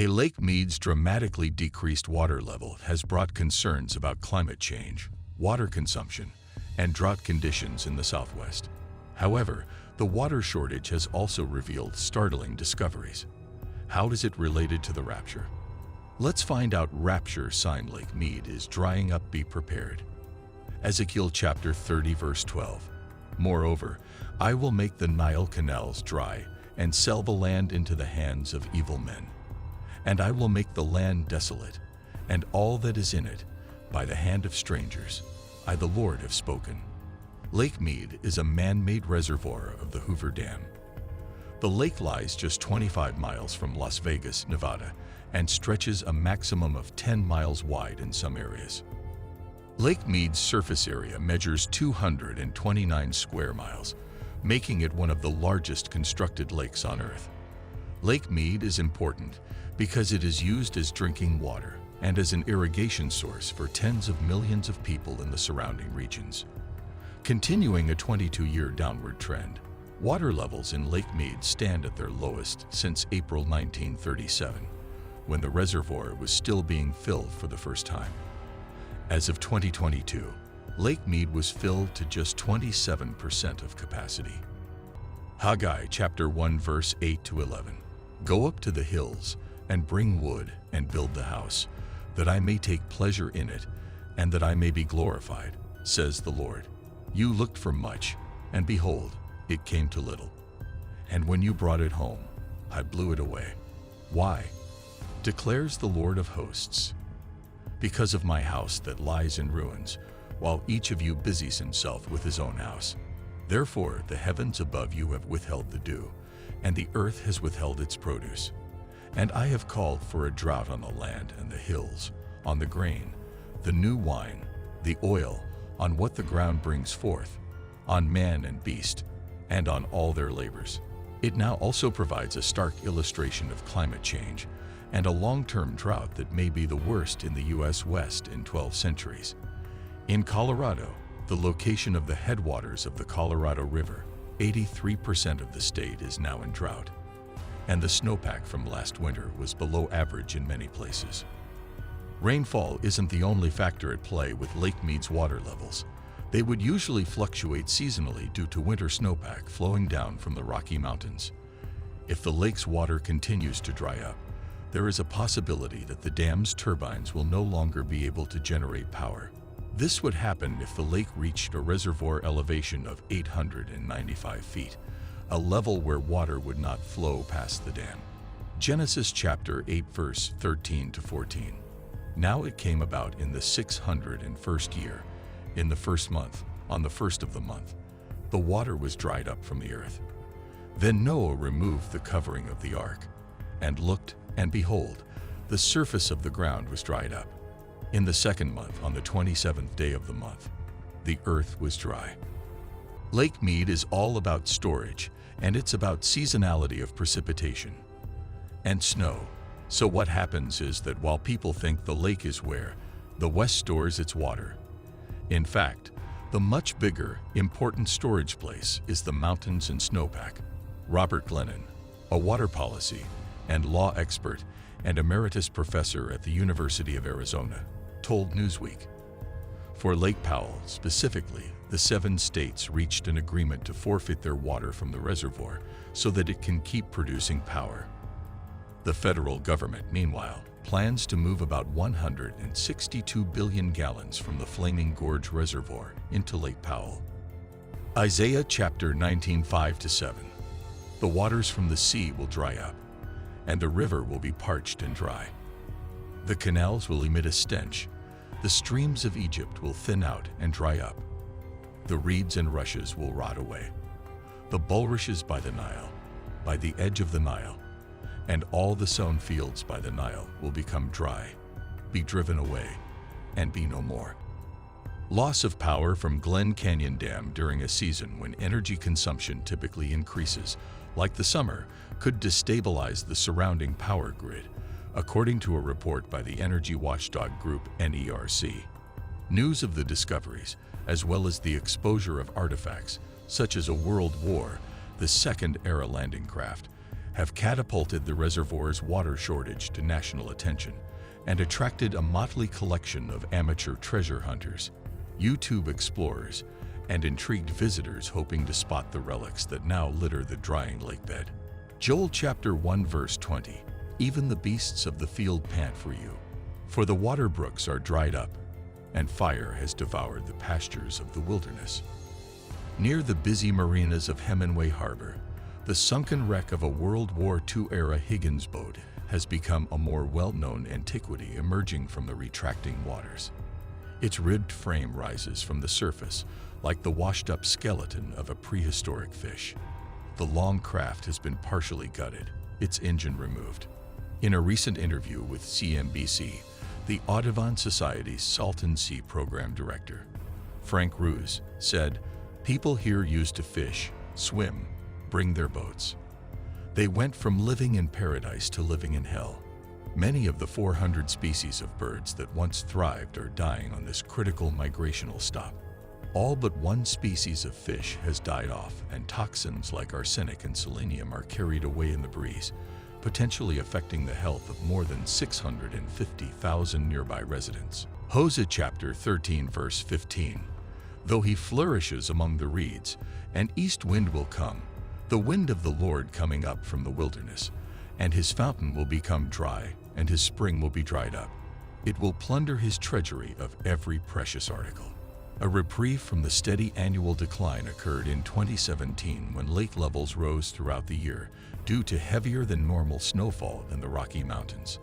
Lake Mead's dramatically decreased water level has brought concerns about climate change, water consumption, and drought conditions in the Southwest. However, the water shortage has also revealed startling discoveries. How is it related to the Rapture? Let's find out. Rapture sign: Lake Mead is drying up, be prepared. Ezekiel chapter 30 verse 12. Moreover, I will make the Nile canals dry and sell the land into the hands of evil men. And I will make the land desolate, and all that is in it, by the hand of strangers. I, the Lord, have spoken. Lake Mead is a man-made reservoir of the Hoover Dam. The lake lies just 25 miles from Las Vegas, Nevada, and stretches a maximum of 10 miles wide in some areas. Lake Mead's surface area measures 229 square miles, making it one of the largest constructed lakes on Earth. Lake Mead is important because it is used as drinking water and as an irrigation source for tens of millions of people in the surrounding regions. Continuing a 22-year downward trend, water levels in Lake Mead stand at their lowest since April 1937, when the reservoir was still being filled for the first time. As of 2022, Lake Mead was filled to just 27% of capacity. Haggai chapter 1 verse 8 to 11. Go up to the hills and bring wood and build the house, that I may take pleasure in it, and that I may be glorified, says the Lord. You looked for much, and behold, it came to little. And when you brought it home, I blew it away. Why? Declares the Lord of hosts. Because of my house that lies in ruins, while each of you busies himself with his own house. Therefore the heavens above you have withheld the dew, and the earth has withheld its produce. And I have called for a drought on the land and the hills, on the grain, the new wine, the oil, on what the ground brings forth, on man and beast, and on all their labors. It now also provides a stark illustration of climate change and a long-term drought that may be the worst in the U.S. West in 12 centuries. In Colorado, the location of the headwaters of the Colorado River, 83% of the state is now in drought, and the snowpack from last winter was below average in many places. Rainfall isn't the only factor at play with Lake Mead's water levels. They would usually fluctuate seasonally due to winter snowpack flowing down from the Rocky Mountains. If the lake's water continues to dry up, there is a possibility that the dam's turbines will no longer be able to generate power. This would happen if the lake reached a reservoir elevation of 895 feet, a level where water would not flow past the dam. Genesis chapter 8 verse 13 to 14. Now it came about in the 601st year, in the first month, on the first of the month, the water was dried up from the earth. Then Noah removed the covering of the ark, and looked, and behold, the surface of the ground was dried up. In the second month, on the 27th day of the month, the earth was dry. Lake Mead is all about storage, and it's about seasonality of precipitation and snow. So what happens is that while people think the lake is where the West stores its water, in fact, the much bigger, important storage place is the mountains and snowpack. Robert Glennon, a water policy and law expert and emeritus professor at the University of Arizona, told Newsweek. For Lake Powell specifically, the 7 states reached an agreement to forfeit their water from the reservoir so that it can keep producing power. The federal government, meanwhile, plans to move about 162 billion gallons from the Flaming Gorge Reservoir into Lake Powell. Isaiah chapter 19 5-7. The waters from the sea will dry up, and the river will be parched and dry. The canals will emit a stench. The streams of Egypt will thin out and dry up. The reeds and rushes will rot away. The bulrushes by the Nile, by the edge of the Nile, and all the sown fields by the Nile will become dry, be driven away, and be no more. Loss of power from Glen Canyon Dam during a season when energy consumption typically increases, like the summer, could destabilize the surrounding power grid, according to a report by the energy watchdog group NERC. News of the discoveries, as well as the exposure of artifacts, such as a World War, the Second Era landing craft, have catapulted the reservoir's water shortage to national attention and attracted a motley collection of amateur treasure hunters, YouTube explorers, and intrigued visitors hoping to spot the relics that now litter the drying lake bed. Joel chapter 1 verse 20, "Even the beasts of the field pant for you, for the water brooks are dried up, and fire has devoured the pastures of the wilderness." Near the busy marinas of Hemingway Harbor, the sunken wreck of a World War II-era Higgins boat has become a more well-known antiquity emerging from the retracting waters. Its ribbed frame rises from the surface like the washed-up skeleton of a prehistoric fish. The long craft has been partially gutted, its engine removed. In a recent interview with CNBC, the Audubon Society's Salton Sea program director, Frank Ruse, said, "People here used to fish, swim, bring their boats. They went from living in paradise to living in hell. Many of the 400 species of birds that once thrived are dying on this critical migrational stop. All but one species of fish has died off, and toxins like arsenic and selenium are carried away in the breeze, potentially affecting the health of more than 650,000 nearby residents." Hosea chapter 13 verse 15, "Though he flourishes among the reeds, an east wind will come, the wind of the Lord coming up from the wilderness, and his fountain will become dry, and his spring will be dried up. It will plunder his treasury of every precious article." A reprieve from the steady annual decline occurred in 2017 when lake levels rose throughout the year due to heavier than normal snowfall in the Rocky Mountains.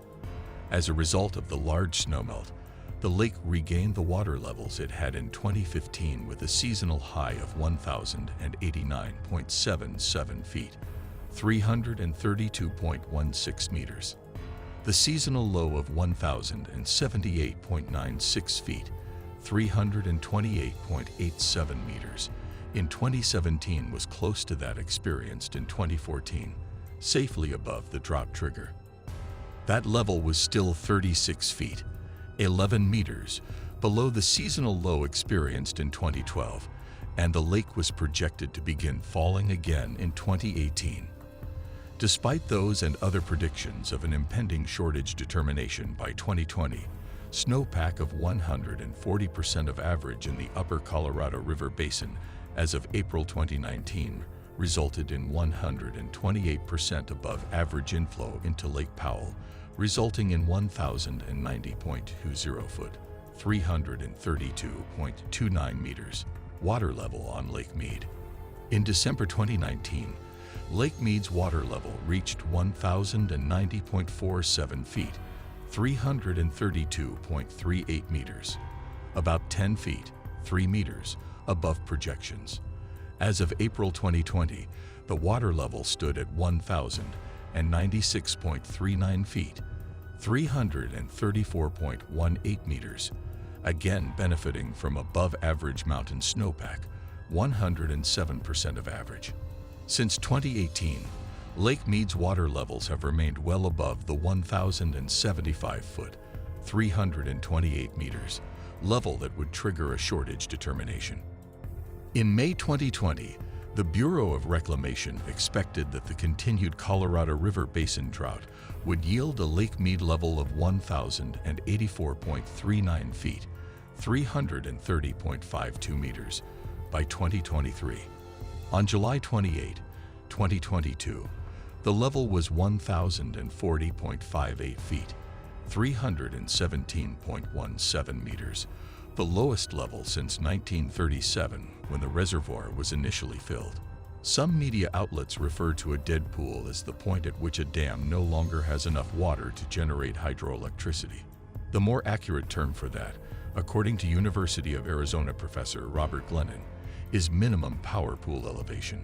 As a result of the large snowmelt, the lake regained the water levels it had in 2015 with a seasonal high of 1,089.77 feet, 332.16 meters. The seasonal low of 1,078.96 feet, 328.87 meters, in 2017 was close to that experienced in 2014, safely above the drought trigger. That level was still 36 feet, 11 meters, below the seasonal low experienced in 2012, and the lake was projected to begin falling again in 2018. Despite those and other predictions of an impending shortage determination by 2020, snowpack of 140% of average in the upper Colorado River Basin as of April 2019 resulted in 128% above average inflow into Lake Powell, resulting in 1,090.20 foot, 332.29 meters, water level on Lake Mead. In December 2019, Lake Mead's water level reached 1,090.47 feet, 332.38 meters, about 10 feet, 3 meters, above projections. As of April 2020, the water level stood at 1,096.39 feet, 334.18 meters, again benefiting from above-average mountain snowpack, 107% of average. Since 2018, Lake Mead's water levels have remained well above the 1,075-foot, 328 meters, level that would trigger a shortage determination. In May 2020, the Bureau of Reclamation expected that the continued Colorado River Basin drought would yield a Lake Mead level of 1,084.39 feet, 330.52 meters, by 2023. On July 28, 2022, the level was 1,040.58 feet, 317.17 meters, the lowest level since 1937 when the reservoir was initially filled. Some media outlets refer to a dead pool as the point at which a dam no longer has enough water to generate hydroelectricity. The more accurate term for that, according to University of Arizona professor Robert Glennon, is minimum power pool elevation.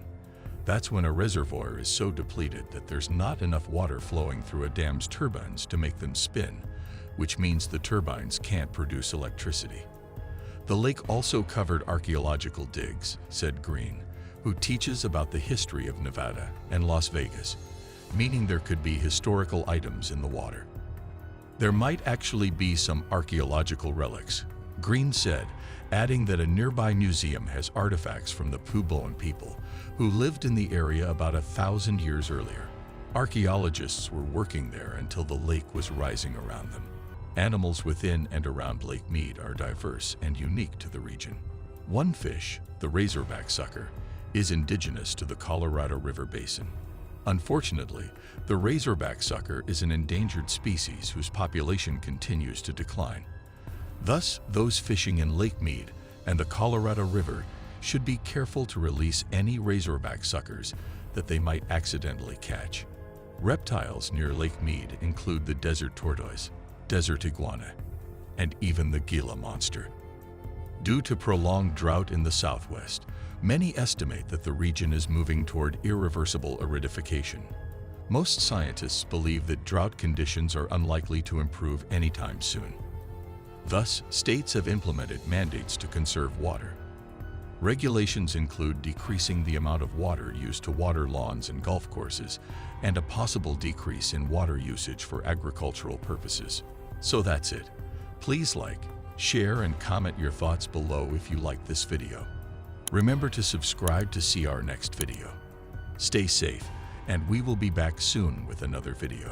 That's when a reservoir is so depleted that there's not enough water flowing through a dam's turbines to make them spin, which means the turbines can't produce electricity. The lake also covered archaeological digs, said Green, who teaches about the history of Nevada and Las Vegas, meaning there could be historical items in the water. There might actually be some archaeological relics, Green said, adding that a nearby museum has artifacts from the Puebloan people who lived in the area about 1,000 years earlier. Archaeologists were working there until the lake was rising around them. Animals within and around Lake Mead are diverse and unique to the region. One fish, the razorback sucker, is indigenous to the Colorado River Basin. Unfortunately, the razorback sucker is an endangered species whose population continues to decline. Thus, those fishing in Lake Mead and the Colorado River should be careful to release any razorback suckers that they might accidentally catch. Reptiles near Lake Mead include the desert tortoise, desert iguana, and even the Gila monster. Due to prolonged drought in the southwest, many estimate that the region is moving toward irreversible aridification. Most scientists believe that drought conditions are unlikely to improve anytime soon. Thus, states have implemented mandates to conserve water. Regulations include decreasing the amount of water used to water lawns and golf courses, and a possible decrease in water usage for agricultural purposes. So that's it. Please like, share, and comment your thoughts below if you like this video. Remember to subscribe to see our next video. Stay safe, and we will be back soon with another video.